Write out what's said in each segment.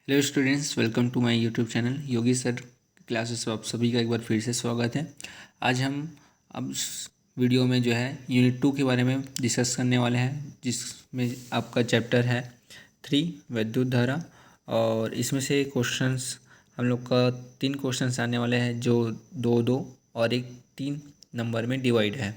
Hello students, welcome to my YouTube channel Yogi sir classes में आप सभी का एक बार फिर से स्वागत है। आज हम अब इस वीडियो में जो है यूनिट 2 के बारे में डिस्कस करने वाले हैं, जिसमें आपका चैप्टर है 3 विद्युत धारा। और इसमें से क्वेश्चंस हम लोग का 3 क्वेश्चंस आने वाले हैं जो 2-2 और एक 3 नंबर में डिवाइड है।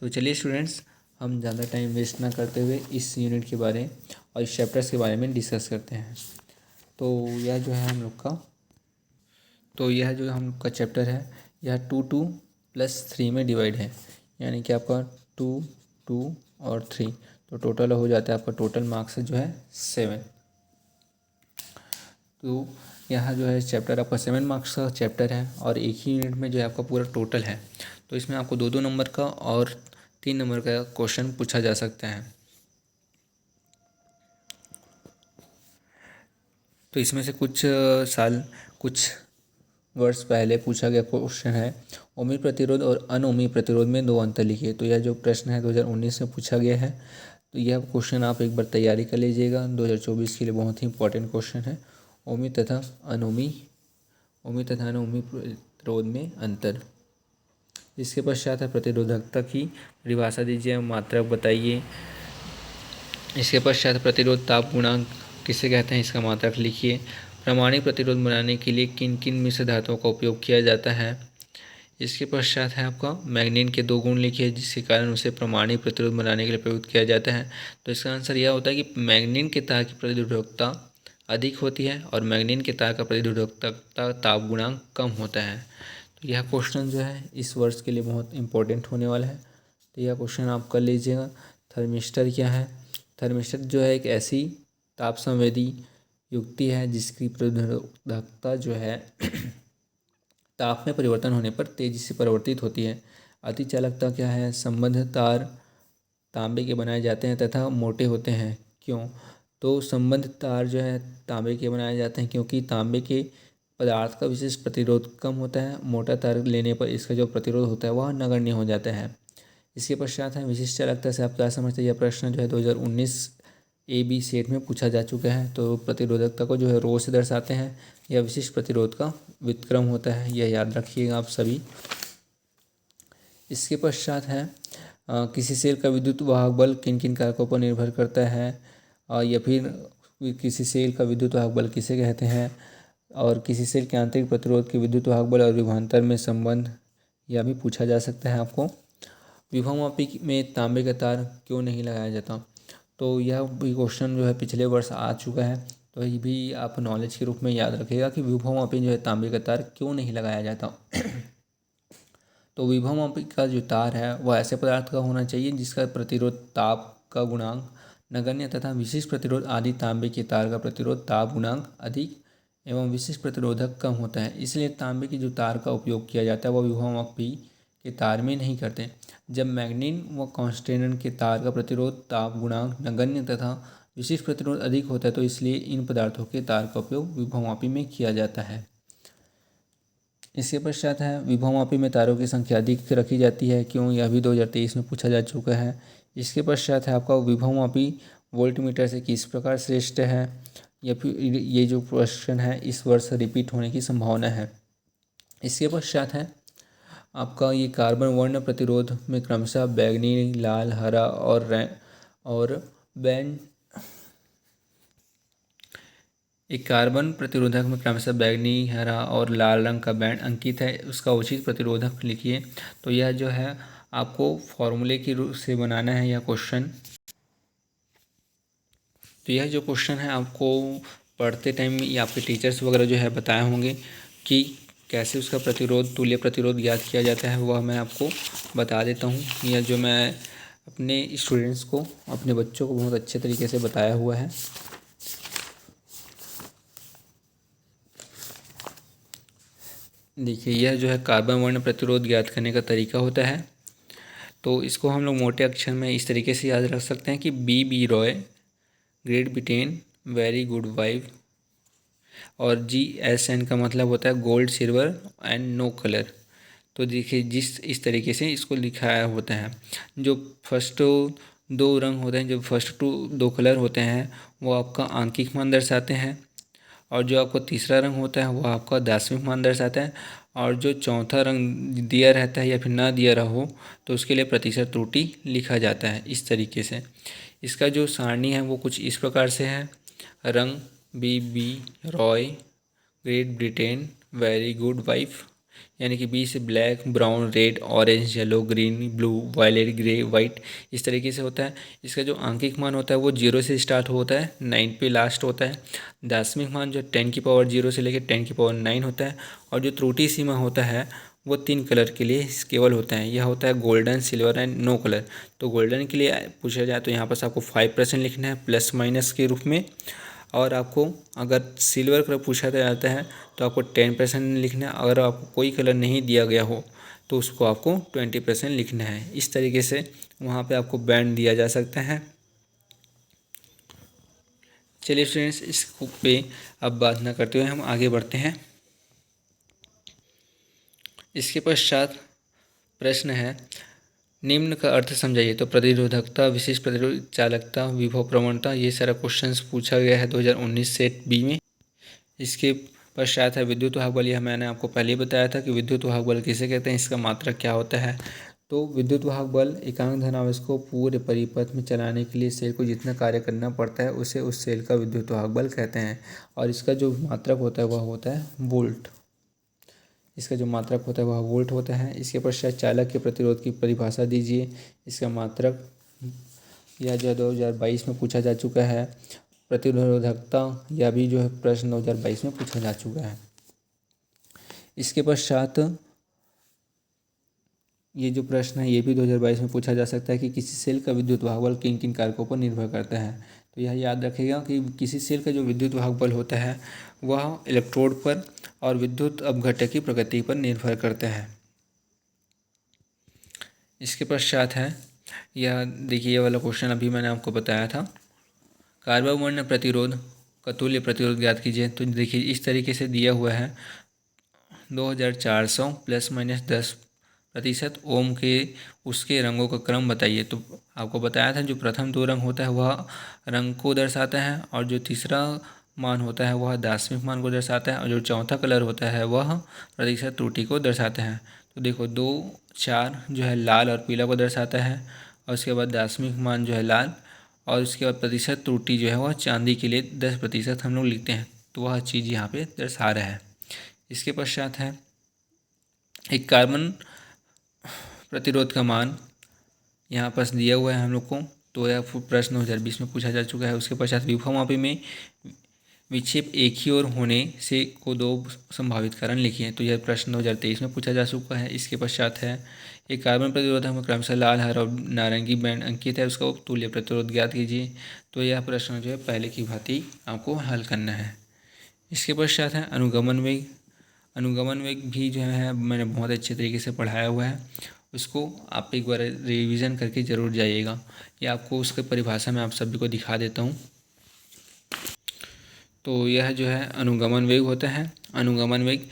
तो चलिए स्टूडेंट्स, हम ज़्यादा टाइम वेस्ट ना करते हुए इस यूनिट के बारे और इस चैप्टर्स के बारे में डिस्कस करते हैं। तो यह जो है हम लोग का चैप्टर है, यह 2+3 में डिवाइड है, यानी कि आपका 2 और 3, तो टोटल हो जाता है आपका टोटल मार्क्स जो है 7। तो यह जो है चैप्टर आपका 7 मार्क्स का चैप्टर है और एक ही यूनिट में जो है आपका पूरा टोटल है। तो इसमें आपको 2-2 नंबर का और 3 नंबर का क्वेश्चन पूछा जा सकता है। तो इसमें से कुछ वर्ष पहले पूछा गया क्वेश्चन है, ओमी प्रतिरोध और अनओमी प्रतिरोध में 2 अंतर लिखिए। तो यह जो प्रश्न है 2019 में पूछा गया है। तो यह क्वेश्चन आप एक बार तैयारी कर लीजिएगा, 2024 के लिए बहुत ही इंपॉर्टेंट क्वेश्चन है। ओमी तथा अनओमी प्रतिरोध में अंतर। इसके पश्चात है प्रतिरोधकता की परिभाषा दीजिए, मात्रक बताइए। इसके पश्चात प्रतिरोध ताप गुणांक किसे कहते हैं, इसका मात्रक लिखिए। प्रामाणिक प्रतिरोध बनाने के लिए किन किन मिश्र धातुओं का उपयोग किया जाता है। इसके पश्चात है आपका मैग्नीन के 2 गुण लिखिए जिसके कारण उसे प्रामाणिक प्रतिरोध बनाने के लिए प्रयुक्त किया जाता है। तो इसका आंसर यह होता है कि मैग्नीन के तार की प्रतिरोधकता अधिक होती है और मैग्नीन के तार का प्रतिरोधकता ताप गुणांक कम होता है। तो यह क्वेश्चन जो है इस वर्ष के लिए बहुत इंपॉर्टेंट होने वाला है। तो यह क्वेश्चन आप कर लीजिएगा। थर्मिस्टर क्या है? थर्मिस्टर जो है एक ऐसी ताप संवेदी युक्ति है जिसकी प्रतिरोधकता जो है ताप में परिवर्तन होने पर तेजी से परिवर्तित होती है। अतिचालकता क्या है? संबंध तार तांबे के बनाए जाते हैं तथा मोटे होते हैं। क्यों? तो संबंध तार जो है तांबे के बनाए जाते हैं क्योंकि तांबे के पदार्थ का विशेष प्रतिरोध कम होता है। मोटा तार लेने पर इसका जो प्रतिरोध होता है वह नगण्य हो जाता है। इसके पश्चात है विशिष्ट चालकता से आप क्या समझते हैं? यह प्रश्न जो है 2019 AB सेट में पूछा जा चुका है। तो प्रतिरोधकता को जो है रो से दर्शाते हैं। यह विशिष्ट प्रतिरोध का व्युत्क्रम होता है, यह याद रखिएगा आप सभी। इसके पश्चात है किसी सेल का विद्युत वाहक बल किन किन कारकों पर निर्भर करता है, या फिर किसी सेल का विद्युत वाहक बल किसे कहते हैं, और किसी सेल के आंतरिक प्रतिरोध के विद्युत वाहक बल और विभवांतर में संबंध, यह भी पूछा जा सकता है आपको। विभवमापी में तांबे का तार क्यों नहीं लगाया जाता? तो यह भी क्वेश्चन जो है पिछले वर्ष आ चुका है। तो ये भी आप नॉलेज के रूप में याद रखिएगा कि विभवमापी जो है तांबे का तार क्यों नहीं लगाया जाता। तो विभवमापी का जो तार है वह ऐसे पदार्थ का होना चाहिए जिसका प्रतिरोध ताप का गुणांक नगण्य तथा विशिष्ट प्रतिरोध आदि तांबे के तार का प्रतिरोध ताप गुणांक अधिक एवं विशिष्ट प्रतिरोधक कम होता है। इसलिए तांबे की जो तार का उपयोग किया जाता है वह विभवमापी के तार में नहीं करते। जब मैग्नीन व कॉन्स्टेंट के तार का प्रतिरोध ताप गुणांक नगण्य तथा विशिष्ट प्रतिरोध अधिक होता है तो इसलिए इन पदार्थों के तार का उपयोग विभवमापी में किया जाता है। इसके पश्चात है विभवमापी में तारों की संख्या अधिक रखी जाती है क्यों? यह भी 2023 में पूछा जा चुका है। इसके पश्चात है आपका विभवमापी वोल्टमीटर से किस प्रकार श्रेष्ठ है, या फिर ये जो क्वेश्चन है इस वर्ष रिपीट होने की संभावना है। इसके पश्चात है आपका ये कार्बन वर्ण प्रतिरोध में क्रमशः बैंगनी, लाल, हरा और बैंड एक कार्बन प्रतिरोधक में क्रमशः बैंगनी, हरा और लाल रंग का बैंड अंकित है, उसका उचित प्रतिरोधक लिखिए। तो यह जो है आपको फॉर्मूले की रूप से बनाना है यह क्वेश्चन। तो यह जो क्वेश्चन है आपको पढ़ते टाइम या आपके टीचर्स वगैरह जो है बताए होंगे कि कैसे उसका प्रतिरोध तुल्य प्रतिरोध ज्ञात किया जाता है, वह मैं आपको बता देता हूँ। यह जो मैं अपने स्टूडेंट्स को, अपने बच्चों को बहुत अच्छे तरीके से बताया हुआ है। देखिए यह जो है कार्बन वर्ण प्रतिरोध ज्ञात करने का तरीका होता है। तो इसको हम लोग मोटे अक्षर में इस तरीके से याद रख सकते हैं कि B Roy, Great Britain, very good wife, और GSN का मतलब होता है gold, silver and no colour. तो देखिए जिस इस तरीके से इसको लिखाया होता है। जो फर्स्ट 2 रंग होते हैं, जो फर्स्ट 2 कलर होते हैं वो आपका आंकिक मान दर्शाते हैं, और जो आपको तीसरा रंग होता है वो आपका दार्शनिक मान दर्शाता है, और जो चौथा रंग दिया रहता है या फिर ना दिया रहा हो तो उसके लिए प्रतिशत त्रुटि लिखा जाता है इस तरीके से। इसका जो सारणी है वो कुछ इस प्रकार से है। रंग B Roy, Great Britain, very good wife, यानी कि बी से black, brown, red, orange, yellow, green, blue, violet, grey, white, इस तरीके से होता है। इसका जो आंकिक मान होता है वो 0 से स्टार्ट होता है, 9 पे लास्ट होता है। दार्शनिक मान जो 10⁻0 से लेकर 10⁻9 होता है। और जो त्रुटि सीमा होता है वो 3 कलर के लिए केवल होता है। यह होता है golden, silver and no colour. तो गोल्डन के लिए पूछा जाए तो यहाँ पर आपको 5% लिखना है प्लस माइनस के रूप में, और आपको अगर सिल्वर कलर पूछा जाता है तो आपको 10% लिखना है। अगर आपको कोई कलर नहीं दिया गया हो तो उसको आपको 20% लिखना है। इस तरीके से वहाँ पे आपको बैंड दिया जा सकता है। चलिए स्टूडेंट्स, इस पे अब बात ना करते हुए हम आगे बढ़ते हैं। इसके पश्चात प्रश्न है, निम्न का अर्थ समझाइए। तो प्रतिरोधकता, विशिष्ट प्रतिरोध, चालकता, विभव प्रवणता, ये सारा क्वेश्चंस पूछा गया है 2019 सेट बी में। इसके पश्चात है विद्युत वाहक बल। यह मैंने आपको पहले ही बताया था कि विद्युत वाहक बल किसे कहते हैं, इसका मात्रक क्या होता है। तो विद्युत वाहक बल एकांक धनावेश को पूरे परिपथ में चलाने के लिए सेल को जितना कार्य करना पड़ता है उसे उस सेल का विद्युत वाहक बल कहते हैं। और इसका जो मात्रक होता है वह होता है वोल्ट। इसका जो मात्रक होता है वह वोल्ट होता है। इसके पश्चात चालक के प्रतिरोध की परिभाषा दीजिए। इसका मात्रक यह जो 2022 में पूछा जा चुका है। प्रतिरोधकता यह भी जो है प्रश्न 2022 में पूछा जा चुका है। इसके पश्चात ये जो प्रश्न है ये भी 2022 में पूछा जा सकता है कि किसी सेल का विद्युत वाहक बल किन किन कारकों पर निर्भर करता है। तो यह याद रखिएगा कि किसी सेल का जो विद्युत वाहक बल होता है वह इलेक्ट्रोड पर और विद्युत अपघटक की प्रकृति पर निर्भर करता है। इसके पश्चात है, यह देखिए, ये वाला क्वेश्चन अभी मैंने आपको बताया था। कार्बन प्रतिरोध का तुल्य प्रतिरोध ज्ञात कीजिए। तो देखिए इस तरीके से दिया हुआ है 2400 ±10% ओम के उसके रंगों का क्रम बताइए। तो आपको बताया था जो प्रथम 2 रंग होता है वह रंग को दर्शाता है, और जो तीसरा मान होता है वह दार्शनिक मान को दर्शाता है, और जो चौथा कलर होता है वह प्रतिशत त्रुटि को दर्शाता है। तो देखो 2, 4 जो है लाल और पीला को दर्शाता है, और उसके बाद दार्शनिक मान जो है लाल, और उसके बाद प्रतिशत त्रुटि जो है वह चांदी के लिए 10% हम लोग लिखते हैं। तो वह चीज़ यहाँ पे दर्शा रहा है। इसके पश्चात है एक कार्बन प्रतिरोध का मान यहाँ पर दिया हुआ है हम लोग को। तो यह प्रश्न 2020 में पूछा जा चुका है। उसके पश्चात विभवमापी में विक्षेप एक ही ओर होने से को 2 संभावित कारण लिखिए। तो यह प्रश्न 2023 में पूछा जा चुका है। इसके पश्चात है एक कार्बन प्रतिरोधक में क्रमशः लाल, हरा और नारंगी बैंड अंकित है, उसका तुल्य प्रतिरोध ज्ञात कीजिए। तो यह प्रश्न जो है पहले की भांति आपको हल करना है। इसके पश्चात है अनुगमन वेग। अनुगमन वेग भी जो है मैंने बहुत अच्छे तरीके से पढ़ाया हुआ है, उसको आप एक बार रिवीजन करके ज़रूर जाइएगा। ये आपको उसके परिभाषा में आप सभी को दिखा देता हूँ। तो यह जो है अनुगमन वेग होता है। अनुगमन वेग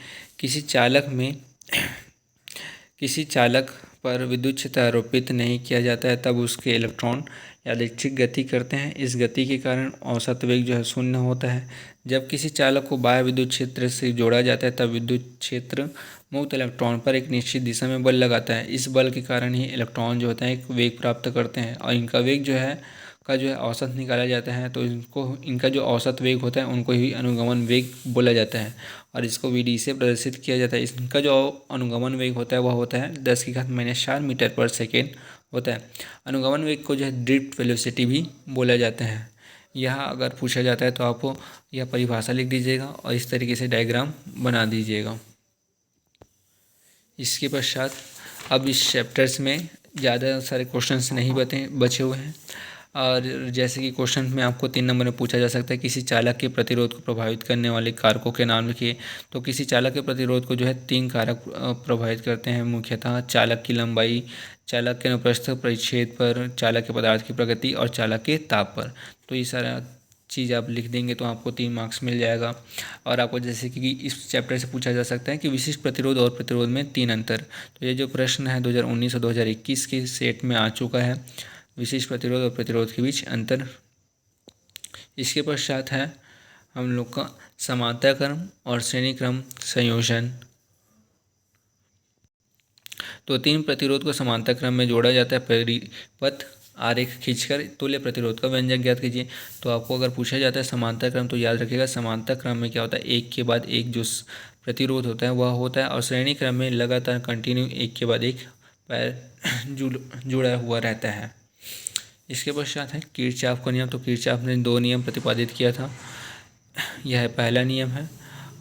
किसी चालक पर विद्युत क्षेत्र आरोपित नहीं किया जाता है तब उसके इलेक्ट्रॉन यादृच्छिक गति करते हैं। इस गति के कारण औसत वेग जो है 0 होता है। जब किसी चालक को बाह्य विद्युत क्षेत्र से जोड़ा जाता है तब विद्युत क्षेत्र मुक्त इलेक्ट्रॉन पर एक निश्चित दिशा में बल लगाता है। इस बल के कारण ही इलेक्ट्रॉन जो होते हैं एक वेग प्राप्त करते हैं, और इनका वेग जो है औसत निकाला जाता है। तो इनका जो औसत वेग होता है उनको ही अनुगमन वेग बोला जाता है, और इसको VD से प्रदर्शित किया जाता है। इसका जो अनुगमन वेग होता है वह होता है 10⁻⁻⁴ मीटर/सेकेंड होता है। अनुगमन वेग को जो है ड्रिफ्ट वेलोसिटी भी बोला जाता है। यह अगर पूछा जाता है तो आपको यह परिभाषा लिख दीजिएगा और इस तरीके से डायग्राम बना दीजिएगा। इसके पश्चात अब इस चैप्टर्स में ज़्यादा सारे क्वेश्चंस नहीं बचे हुए हैं, और जैसे कि क्वेश्चन में आपको 3 नंबर में पूछा जा सकता है किसी चालक के प्रतिरोध को प्रभावित करने वाले कारकों के नाम लिखिए। तो किसी चालक के प्रतिरोध को जो है 3 कारक प्रभावित करते हैं मुख्यतः: चालक की लंबाई, चालक के अनुप्रस्थ परिच्छेद पर, चालक के पदार्थ की प्रकृति और चालक के ताप पर। तो ये सारा चीज़ आप लिख देंगे तो आपको 3 मार्क्स मिल जाएगा। और आपको जैसे कि इस चैप्टर से पूछा जा सकता है कि विशिष्ट प्रतिरोध और प्रतिरोध में 3 अंतर। तो ये जो प्रश्न है 2019 और 2021 के सेट में आ चुका है, विशिष्ट प्रतिरोध और प्रतिरोध के बीच अंतर। इसके पश्चात है हम लोग का समांतर क्रम और श्रेणी क्रम संयोजन। तो तीन प्रतिरोध को समांतर क्रम में जोड़ा जाता है। परिपथ आरेख खींचकर तुल्य प्रतिरोध का व्यंजक ज्ञात कीजिए। तो आपको अगर पूछा जाता है समांतर क्रम, तो याद रखिएगा समांतर क्रम में क्या होता है, एक के बाद एक जो प्रतिरोध होता है वह होता है, और श्रेणी क्रम में लगातार कंटिन्यू एक के बाद एक पैर जुड़ा हुआ रहता है। इसके पश्चात है किरचॉफ का नियम। तो किरचॉफ ने दो नियम प्रतिपादित किया था। यह पहला नियम है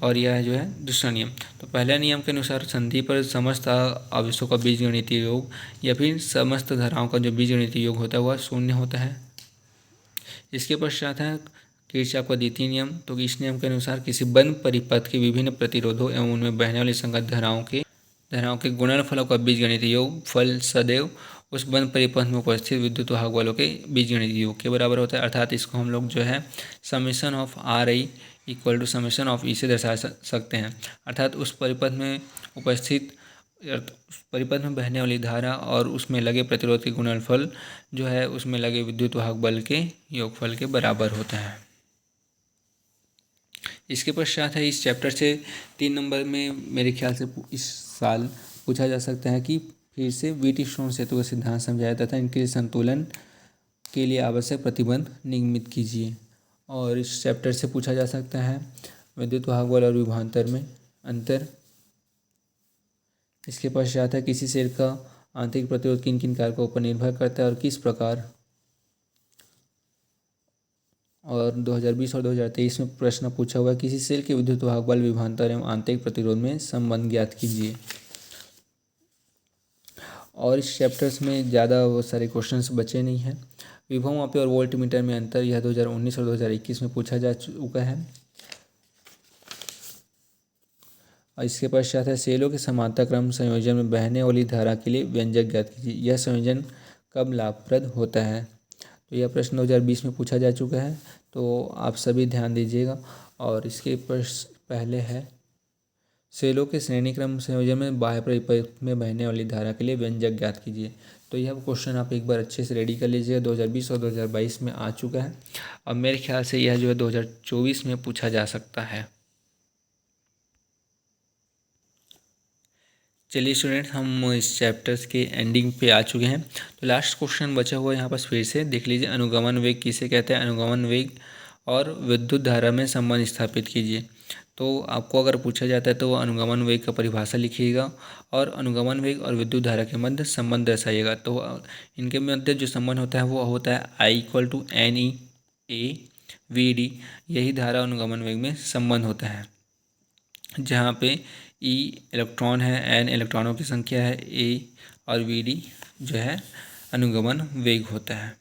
और यह जो है दूसरा नियम। तो पहला नियम के अनुसार संधि पर समस्त आवेशों का बीजगणितीय योग या फिर समस्त धाराओं का जो बीजगणितीय योग होता है वह शून्य होता है। इसके पश्चात है किरचॉफ का द्वितीय नियम। तो इस नियम के अनुसार किसी बंद परिपथ के विभिन्न प्रतिरोधों एवं उनमें बहने वाली संगत धाराओं के गुणनफलों का बीजगणितीय योग फल सदैव उस बंद परिपथ में उपस्थित विद्युत वाहक बलों के बीजगणितीय योग के बराबर होता है। अर्थात इसको हम लोग जो है summation of R I equal to summation of E से दर्शा सकते हैं। अर्थात उस परिपथ में उपस्थित उस परिपथ में बहने वाली धारा और उसमें लगे प्रतिरोध के गुणनफल जो है उसमें लगे विद्युत वाहक बल के योगफल के बराबर होता है। इसके पश्चात है इस चैप्टर से 3 नंबर में मेरे ख्याल से इस साल पूछा जा सकता है कि फिर से व्हीटस्टोन सेतु का सिद्धांत समझाया तथा इनके संतुलन के लिए आवश्यक प्रतिबंध निगमित कीजिए। और इस चैप्टर से पूछा जा सकता है विद्युत वाहक बल और विभवांतर में अंतर। इसके पश्चात है किसी सेल का आंतरिक प्रतिरोध किन किन कारकों पर निर्भर करता है और किस प्रकार। और 2020 और 2023 में प्रश्न पूछा हुआ है किसी सेल के विद्युत वाहक बल विभवांतर एवं आंतरिक प्रतिरोध में संबंध ज्ञात कीजिए। और इस चैप्टर्स में ज़्यादा वो सारे क्वेश्चंस बचे नहीं हैं। विभव मापी और वोल्ट मीटर में अंतर, यह 2019 और 2021 में पूछा जा चुका है। और इसके पश्चात है सेलों के समांतर क्रम संयोजन में बहने वाली धारा के लिए व्यंजक ज्ञात कीजिए। यह संयोजन कब लाभप्रद होता है। तो यह प्रश्न 2020 में पूछा जा चुका है, तो आप सभी ध्यान दीजिएगा। और इसके पहले है सेलों के श्रेणी क्रम संयोजन में बाह्य परिपथ में बहने वाली धारा के लिए व्यंजक ज्ञात कीजिए। तो यह क्वेश्चन आप एक बार अच्छे से रेडी कर लीजिएगा। 2020 और 2022 में आ चुका है। अब मेरे ख्याल से यह जो है 2024 में पूछा जा सकता है। चलिए स्टूडेंट, हम इस चैप्टर्स के एंडिंग पे आ चुके हैं। तो लास्ट क्वेश्चन बचा हुआ है यहाँ पर फिर से देख लीजिए। अनुगमन वेग किसे कहते हैं। अनुगमन वेग और विद्युत धारा में संबंध स्थापित कीजिए। तो आपको अगर पूछा जाता है तो वह अनुगमन वेग का परिभाषा लिखिएगा और अनुगमन वेग और विद्युत धारा के मध्य संबंध दर्शाइएगा। तो इनके मध्य जो संबंध होता है वो होता है I इक्वल टू NE/AV/d। यही धारा अनुगमन वेग में संबंध होता है, जहाँ पे E इलेक्ट्रॉन है, N इलेक्ट्रॉनों की संख्या है, A और VD जो है अनुगमन वेग होता है।